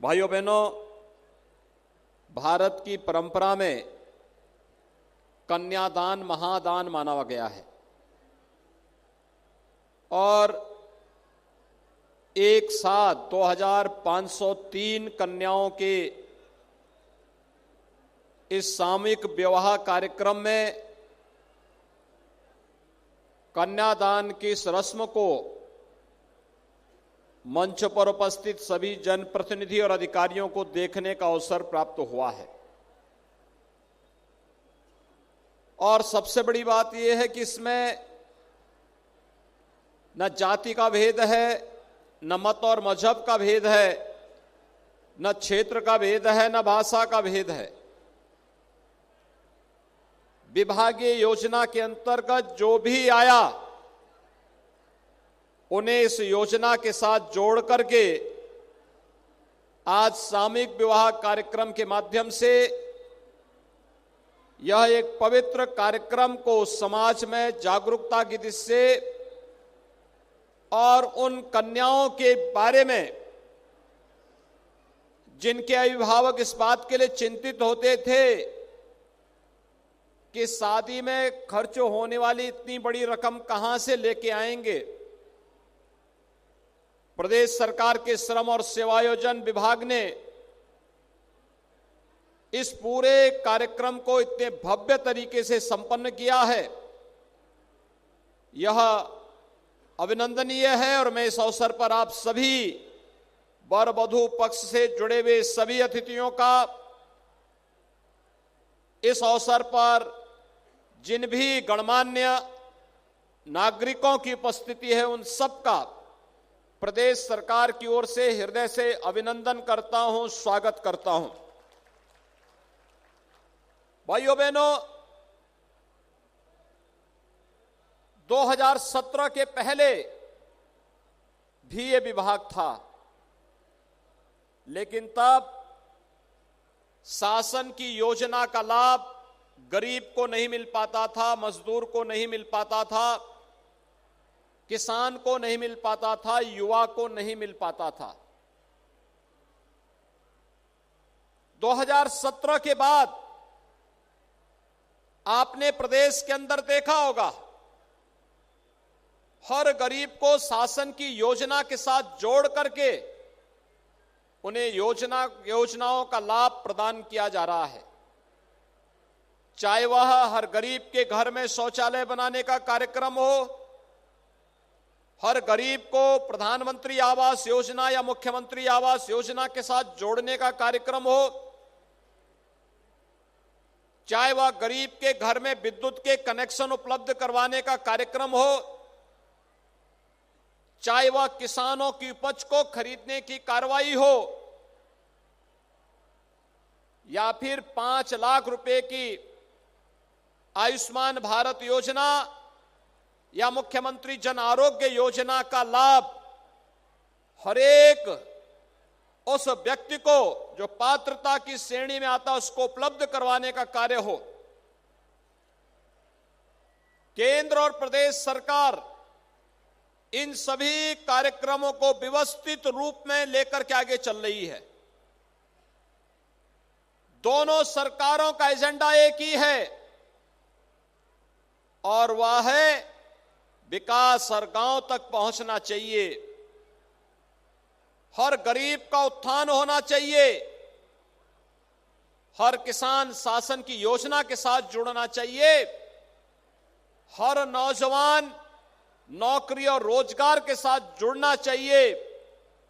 भाइयों बहनों, भारत की परंपरा में कन्यादान महादान माना गया है और एक साथ 2503 कन्याओं के इस सामूहिक विवाह कार्यक्रम में कन्यादान की इस रस्म को मंच पर उपस्थित सभी जनप्रतिनिधि और अधिकारियों को देखने का अवसर प्राप्त हुआ है। और सबसे बड़ी बात यह है कि इसमें न जाति का भेद है, न मत और मजहब का भेद है, न क्षेत्र का भेद है, न भाषा का भेद है। विभागीय योजना के अंतर्गत जो भी आया उन्हें इस योजना के साथ जोड़ करके आज सामूहिक विवाह कार्यक्रम के माध्यम से यह एक पवित्र कार्यक्रम को समाज में जागरूकता की दृष्टि से और उन कन्याओं के बारे में जिनके अभिभावक इस बात के लिए चिंतित होते थे कि शादी में खर्च होने वाली इतनी बड़ी रकम कहां से लेके आएंगे, प्रदेश सरकार के श्रम और सेवायोजन विभाग ने इस पूरे कार्यक्रम को इतने भव्य तरीके से संपन्न किया है। यह अभिनंदनीय है और मैं इस अवसर पर आप सभी वर वधू पक्ष से जुड़े हुए सभी अतिथियों का इस अवसर पर जिन भी गणमान्य नागरिकों की उपस्थिति है उन सबका प्रदेश सरकार की ओर से हृदय से अभिनंदन करता हूं, स्वागत करता हूं। भाइयों बहनों, 2017 के पहले भी ये विभाग था, लेकिन तब शासन की योजना का लाभ गरीब को नहीं मिल पाता था, मजदूर को नहीं मिल पाता था, किसान को नहीं मिल पाता था, युवा को नहीं मिल पाता था। 2017 के बाद आपने प्रदेश के अंदर देखा होगा, हर गरीब को शासन की योजना के साथ जोड़ करके उन्हें योजनाओं का लाभ प्रदान किया जा रहा है। चाहे वह हर गरीब के घर में शौचालय बनाने का कार्यक्रम हो, हर गरीब को प्रधानमंत्री आवास योजना या मुख्यमंत्री आवास योजना के साथ जोड़ने का कार्यक्रम हो, चाहे वह गरीब के घर में विद्युत के कनेक्शन उपलब्ध करवाने का कार्यक्रम हो, चाहे वह किसानों की उपज को खरीदने की कार्रवाई हो, या फिर 5 लाख रुपए की आयुष्मान भारत योजना या मुख्यमंत्री जन आरोग्य योजना का लाभ हर एक उस व्यक्ति को जो पात्रता की श्रेणी में आता है उसको उपलब्ध करवाने का कार्य हो। केंद्र और प्रदेश सरकार इन सभी कार्यक्रमों को व्यवस्थित रूप में लेकर के आगे चल रही है। दोनों सरकारों का एजेंडा एक ही है और वह है विकास हर गांव तक पहुंचना चाहिए, हर गरीब का उत्थान होना चाहिए, हर किसान शासन की योजना के साथ जुड़ना चाहिए, हर नौजवान नौकरी और रोजगार के साथ जुड़ना चाहिए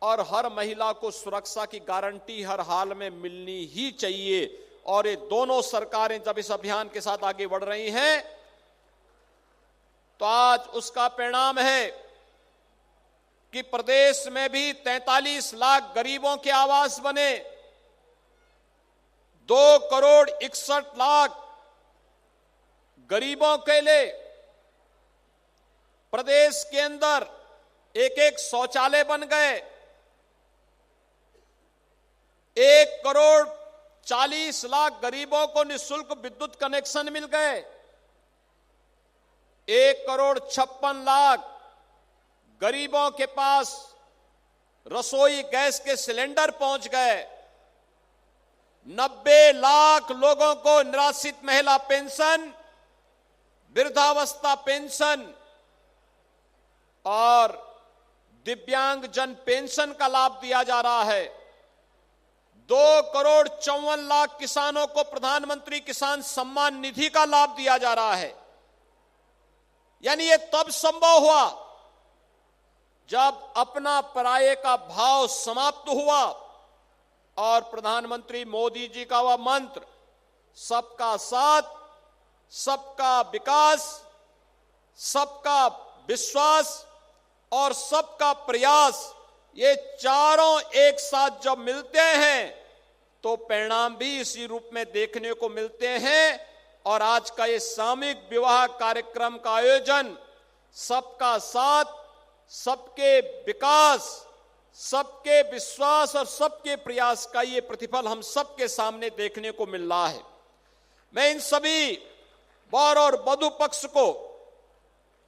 और हर महिला को सुरक्षा की गारंटी हर हाल में मिलनी ही चाहिए। और ये दोनों सरकारें जब इस अभियान के साथ आगे बढ़ रही हैं तो आज उसका परिणाम है कि प्रदेश में भी 43 लाख गरीबों के आवास बने, 2,61,00,000 गरीबों के लिए प्रदेश के अंदर एक शौचालय बन गए, 1,40,00,000 गरीबों को निःशुल्क विद्युत कनेक्शन मिल गए, 1,56,00,000 गरीबों के पास रसोई गैस के सिलेंडर पहुंच गए। 90 लाख लोगों को निराश्रित महिला पेंशन, वृद्धावस्था पेंशन और दिव्यांग जन पेंशन का लाभ दिया जा रहा है। 2,54,00,000 किसानों को प्रधानमंत्री किसान सम्मान निधि का लाभ दिया जा रहा है। यानी ये तब संभव हुआ जब अपना पराये का भाव समाप्त हुआ और प्रधानमंत्री मोदी जी का वह मंत्र सबका साथ, सबका विकास, सबका विश्वास और सबका प्रयास, ये चारों एक साथ जब मिलते हैं तो परिणाम भी इसी रूप में देखने को मिलते हैं। और आज का ये सामूहिक विवाह कार्यक्रम का आयोजन सबका साथ, सबके विकास, सबके विश्वास और सबके प्रयास का ये प्रतिफल हम सबके सामने देखने को मिल रहा है। मैं इन सभी वर और वधू पक्ष को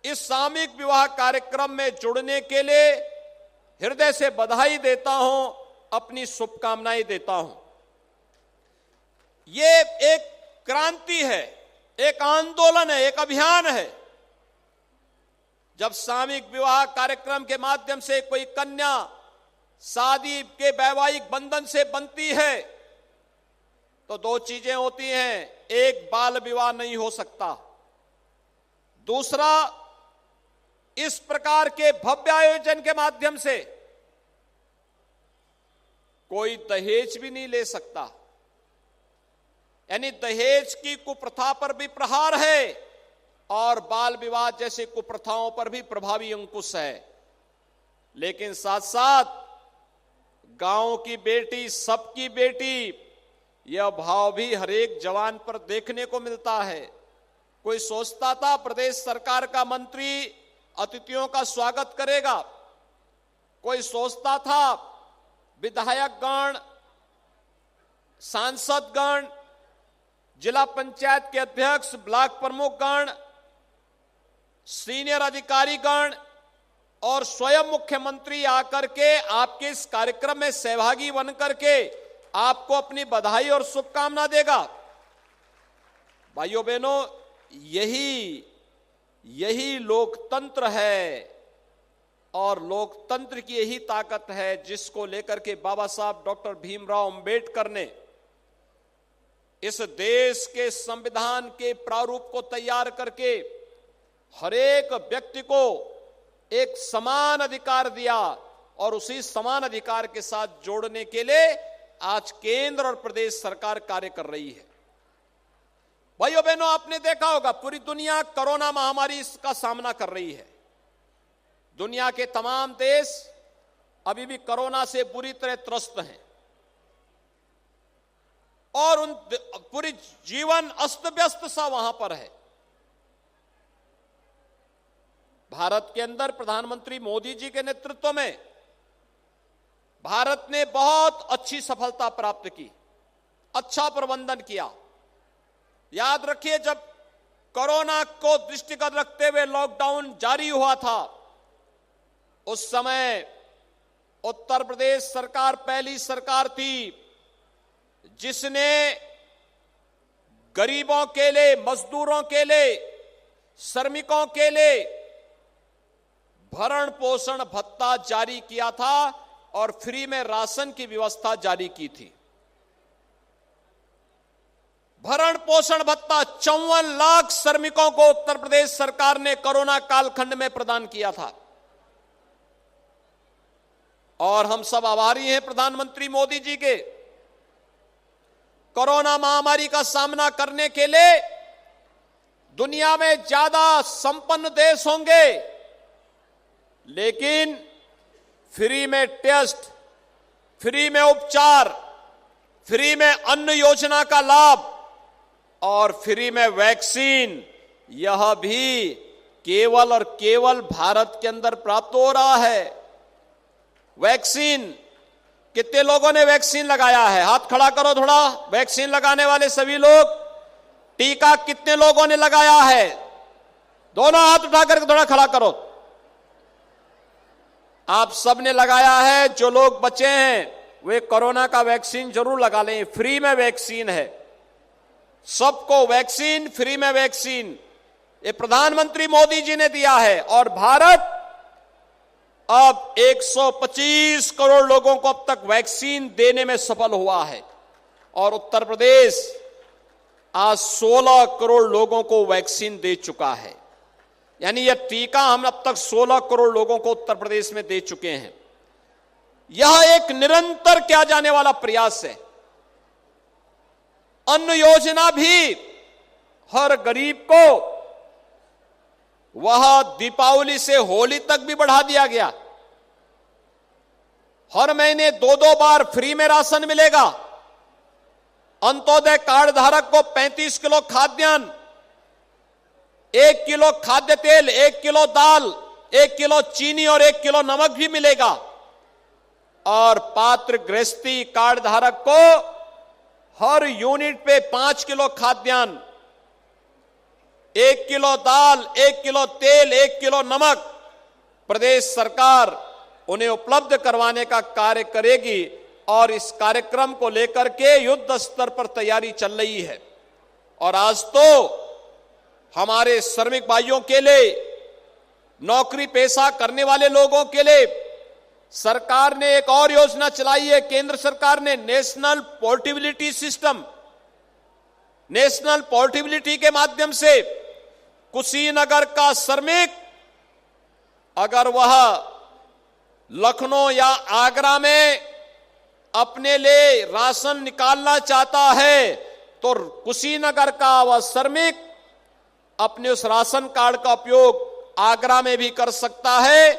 इस सामूहिक विवाह कार्यक्रम में जुड़ने के लिए हृदय से बधाई देता हूं, अपनी शुभकामनाएं देता हूं। ये एक क्रांति है, एक आंदोलन है, एक अभियान है। जब सामूहिक विवाह कार्यक्रम के माध्यम से कोई कन्या शादी के वैवाहिक बंधन से बनती है तो दो चीजें होती हैं, एक बाल विवाह नहीं हो सकता, दूसरा इस प्रकार के भव्य आयोजन के माध्यम से कोई दहेज भी नहीं ले सकता। यानी दहेज की कुप्रथा पर भी प्रहार है और बाल विवाह जैसे कुप्रथाओं पर भी प्रभावी अंकुश है। लेकिन साथ साथ गांव की बेटी, सबकी बेटी, यह भाव भी हर एक जवान पर देखने को मिलता है। कोई सोचता था प्रदेश सरकार का मंत्री अतिथियों का स्वागत करेगा, कोई सोचता था विधायकगण, सांसदगण, जिला पंचायत के अध्यक्ष, ब्लॉक प्रमुखगण, सीनियर अधिकारीगण और स्वयं मुख्यमंत्री आकर के आपके इस कार्यक्रम में सहभागी बनकर के आपको अपनी बधाई और शुभकामना देगा। भाइयों बहनों, यही लोकतंत्र है और लोकतंत्र की यही ताकत है जिसको लेकर के बाबा साहब डॉक्टर भीमराव अंबेडकर ने इस देश के संविधान के प्रारूप को तैयार करके हर एक व्यक्ति को एक समान अधिकार दिया और उसी समान अधिकार के साथ जोड़ने के लिए आज केंद्र और प्रदेश सरकार कार्य कर रही है। भाइयों बहनों, आपने देखा होगा पूरी दुनिया कोरोना महामारी का सामना कर रही है। दुनिया के तमाम देश अभी भी कोरोना से बुरी तरह त्रस्त हैं और उन पूरी जीवन अस्त व्यस्त सा वहां पर है। भारत के अंदर प्रधानमंत्री मोदी जी के नेतृत्व में भारत ने बहुत अच्छी सफलता प्राप्त की, अच्छा प्रबंधन किया। याद रखिए, जब कोरोना को दृष्टिगत रखते हुए लॉकडाउन जारी हुआ था, उस समय उत्तर प्रदेश सरकार पहली सरकार थी जिसने गरीबों के लिए, मजदूरों के लिए, श्रमिकों के लिए भरण पोषण भत्ता जारी किया था और फ्री में राशन की व्यवस्था जारी की थी। भरण पोषण भत्ता 54 लाख श्रमिकों को उत्तर प्रदेश सरकार ने कोरोना कालखंड में प्रदान किया था और हम सब आभारी हैं प्रधानमंत्री मोदी जी के। कोरोना महामारी का सामना करने के लिए दुनिया में ज्यादा संपन्न देश होंगे, लेकिन फ्री में टेस्ट, फ्री में उपचार, फ्री में अन्न योजना का लाभ और फ्री में वैक्सीन, यह भी केवल और केवल भारत के अंदर प्राप्त हो रहा है। वैक्सीन, कितने लोगों ने वैक्सीन लगाया है? हाथ खड़ा करो थोड़ा। वैक्सीन लगाने वाले सभी लोग। टीका कितने लोगों ने लगाया है? दोनों हाथ उठाकर थोड़ा खड़ा करो। आप सबने लगाया है, जो लोग बचे हैं वे कोरोना का वैक्सीन जरूर लगा लें, फ्री में वैक्सीन है, सबको वैक्सीन, फ्री में वैक्सीन, ये प्रधानमंत्री मोदी जी ने दिया है। और भारत अब 125 करोड़ लोगों को अब तक वैक्सीन देने में सफल हुआ है और उत्तर प्रदेश आज 16 करोड़ लोगों को वैक्सीन दे चुका है। यानी यह टीका हम अब तक 16 करोड़ लोगों को उत्तर प्रदेश में दे चुके हैं। यह एक निरंतर किया जाने वाला प्रयास है। अन्न योजना भी हर गरीब को वह दीपावली से होली तक भी बढ़ा दिया गया। हर महीने 2-2 बार फ्री में राशन मिलेगा। अंत्योदय कार्ड धारक को 35 किलो खाद्यान्न, 1 किलो खाद्य तेल, 1 किलो दाल, 1 किलो चीनी और 1 किलो नमक भी मिलेगा। और पात्र गृहस्थी कार्ड धारक को हर यूनिट पे 5 किलो खाद्यान्न, 1 किलो दाल, 1 किलो तेल, 1 किलो नमक प्रदेश सरकार उन्हें उपलब्ध करवाने का कार्य करेगी। और इस कार्यक्रम को लेकर के युद्ध स्तर पर तैयारी चल रही है। और आज तो हमारे श्रमिक भाइयों के लिए, नौकरी पेशा करने वाले लोगों के लिए सरकार ने एक और योजना चलाई है। केंद्र सरकार ने national portability system, national portability के माध्यम से कुशीनगर का श्रमिक अगर वह लखनऊ या आगरा में अपने लिए राशन निकालना चाहता है तो कुशीनगर का वह श्रमिक अपने उस राशन कार्ड का उपयोग आगरा में भी कर सकता है,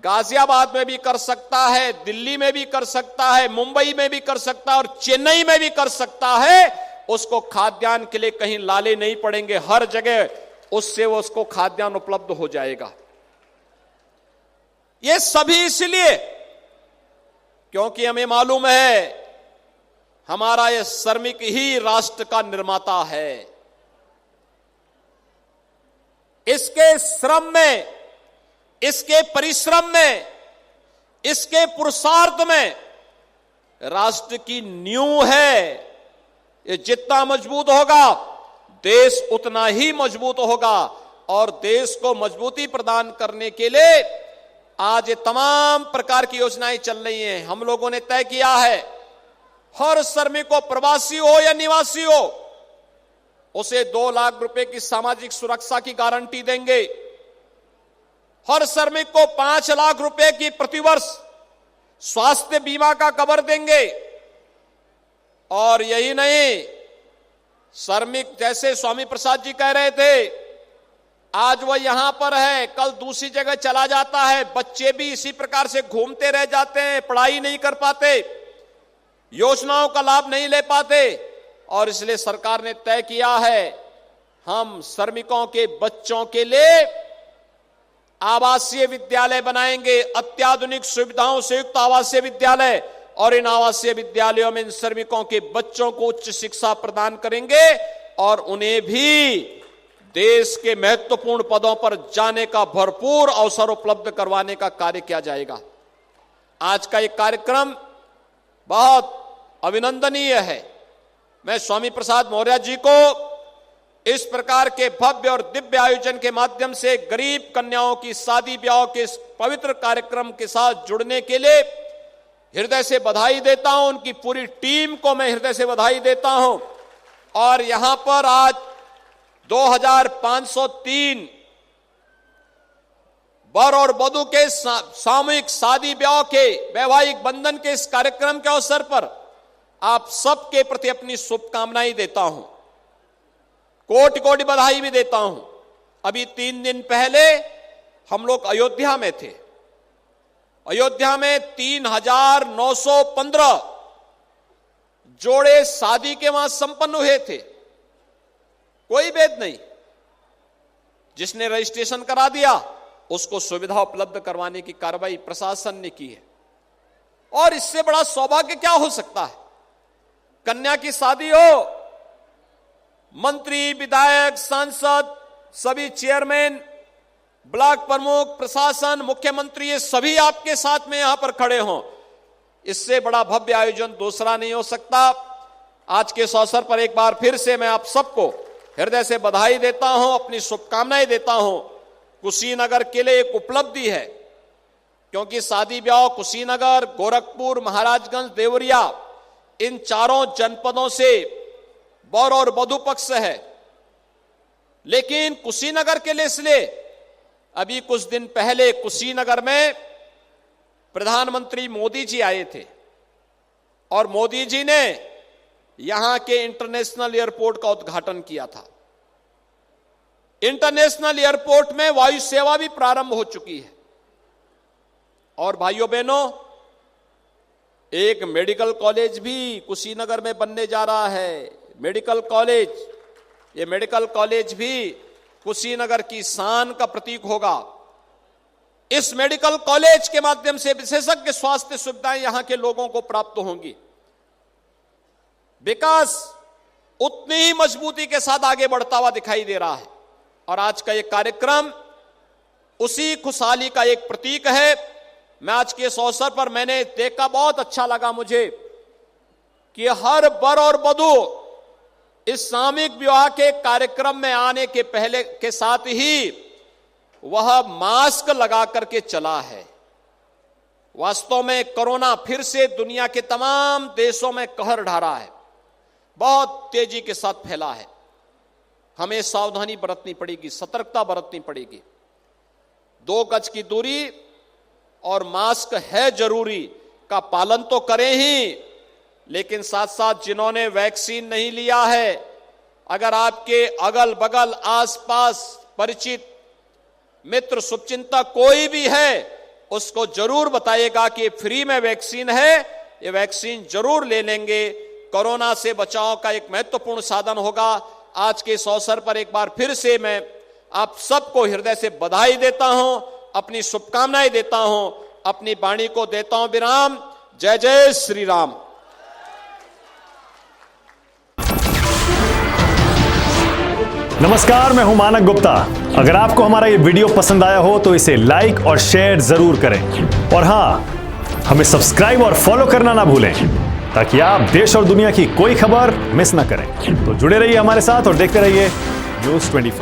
गाजियाबाद में भी कर सकता है, दिल्ली में भी कर सकता है, मुंबई में भी कर सकता है और चेन्नई में भी कर सकता है। उसको खाद्यान्न के लिए कहीं लाले नहीं पड़ेंगे, हर जगह उससे उसको खाद्यान्न उपलब्ध हो जाएगा। ये सभी इसलिए क्योंकि हमें मालूम है हमारा यह श्रमिक ही राष्ट्र का निर्माता है। इसके श्रम में, इसके परिश्रम में, इसके पुरुषार्थ में राष्ट्र की नींव है। ये जितना मजबूत होगा देश उतना ही मजबूत होगा। और देश को मजबूती प्रदान करने के लिए आज ये तमाम प्रकार की योजनाएं चल रही हैं। हम लोगों ने तय किया है हर श्रमिक को, प्रवासी हो या निवासी हो, उसे 2 लाख रुपए की सामाजिक सुरक्षा की गारंटी देंगे। हर श्रमिक को 5 लाख रुपए की प्रतिवर्ष स्वास्थ्य बीमा का कवर देंगे। और यही नहीं, श्रमिक जैसे स्वामी प्रसाद जी कह रहे थे, आज वह यहां पर है, कल दूसरी जगह चला जाता है। बच्चे भी इसी प्रकार से घूमते रह जाते हैं, पढ़ाई नहीं कर पाते, योजनाओं का लाभ नहीं ले पाते। और इसलिए सरकार ने तय किया है हम श्रमिकों के बच्चों के लिए आवासीय विद्यालय बनाएंगे, अत्याधुनिक सुविधाओं से युक्त आवासीय विद्यालय। और इन आवासीय विद्यालयों में इन श्रमिकों के बच्चों को उच्च शिक्षा प्रदान करेंगे और उन्हें भी देश के महत्वपूर्ण पदों पर जाने का भरपूर अवसर उपलब्ध करवाने का कार्य किया जाएगा। आज का ये कार्यक्रम बहुत अभिनंदनीय है। मैं स्वामी प्रसाद मौर्य जी को इस प्रकार के भव्य और दिव्य आयोजन के माध्यम से गरीब कन्याओं की शादी ब्याह के इस पवित्र कार्यक्रम के साथ जुड़ने के लिए हृदय से बधाई देता हूं। उनकी पूरी टीम को मैं हृदय से बधाई देता हूं। और यहां पर आज 2503 वर और वधू के सामूहिक शादी ब्याह के वैवाहिक बंधन के इस कार्यक्रम के अवसर पर आप सबके प्रति अपनी शुभकामनाएं देता हूं, कोटि कोटि बधाई भी देता हूं। अभी 3 दिन पहले हम लोग अयोध्या में थे। अयोध्या में 3915 जोड़े शादी के वहां संपन्न हुए थे। कोई भेद नहीं, जिसने रजिस्ट्रेशन करा दिया उसको सुविधा उपलब्ध करवाने की कार्रवाई प्रशासन ने की है। और इससे बड़ा सौभाग्य क्या हो सकता है? कन्या की शादी हो, मंत्री, विधायक, सांसद, सभी चेयरमैन ब्लॉक प्रमुख, प्रशासन, मुख्यमंत्री, ये सभी आपके साथ में यहां पर खड़े हों, इससे बड़ा भव्य आयोजन दूसरा नहीं हो सकता। आज के इस अवसर पर एक बार फिर से मैं आप सबको हृदय से बधाई देता हूं, अपनी शुभकामनाएं देता हूं। कुशीनगर के लिए एक उपलब्धि है, क्योंकि शादी ब्याह कुशीनगर, गोरखपुर, महाराजगंज, देवरिया, इन चारों जनपदों से वर और वधू पक्ष है। लेकिन कुशीनगर के लिए इसलिए अभी कुछ दिन पहले कुशीनगर में प्रधानमंत्री मोदी जी आए थे और मोदी जी ने यहां के इंटरनेशनल एयरपोर्ट का उद्घाटन किया था। इंटरनेशनल एयरपोर्ट में वायु सेवा भी प्रारंभ हो चुकी है। और भाइयों बहनों, एक मेडिकल कॉलेज भी कुशीनगर में बनने जा रहा है। मेडिकल कॉलेज, ये मेडिकल कॉलेज भी कुशीनगर की शान का प्रतीक होगा। इस मेडिकल कॉलेज के माध्यम से विशेषज्ञ स्वास्थ्य सुविधाएं यहां के लोगों को प्राप्त होंगी। विकास उतनी ही मजबूती के साथ आगे बढ़ता हुआ दिखाई दे रहा है और आज का यह कार्यक्रम उसी खुशहाली का एक प्रतीक है। मैं आज के इस अवसर पर मैंने देखा, बहुत अच्छा लगा मुझे कि हर वर और वधू इस सामूहिक विवाह के कार्यक्रम में आने के पहले के साथ ही वह मास्क लगा करके चला है। वास्तव में कोरोना फिर से दुनिया के तमाम देशों में कहर ढा रहा है, बहुत तेजी के साथ फैला है। हमें सावधानी बरतनी पड़ेगी, सतर्कता बरतनी पड़ेगी। 2 गज की दूरी और मास्क है जरूरी का पालन तो करें ही, लेकिन साथ साथ जिन्होंने वैक्सीन नहीं लिया है, अगर आपके अगल बगल आसपास परिचित मित्र शुभचिंतक कोई भी है, उसको जरूर बताइएगा कि फ्री में वैक्सीन है, ये वैक्सीन जरूर ले लेंगे। कोरोना से बचाव का एक महत्वपूर्ण साधन होगा। आज के इस अवसर पर एक बार फिर से मैं आप सबको हृदय से बधाई देता हूं, अपनी शुभकामनाएं देता हूं, अपनी वाणी को देता हूं विराम। जय जय श्री राम। नमस्कार, मैं हूं मानक गुप्ता। अगर आपको हमारा ये वीडियो पसंद आया हो तो इसे लाइक और शेयर जरूर करें और हां, हमें सब्सक्राइब और फॉलो करना ना भूलें ताकि आप देश और दुनिया की कोई खबर मिस ना करें। तो जुड़े रहिए हमारे साथ और देखते रहिए न्यूज़ 24।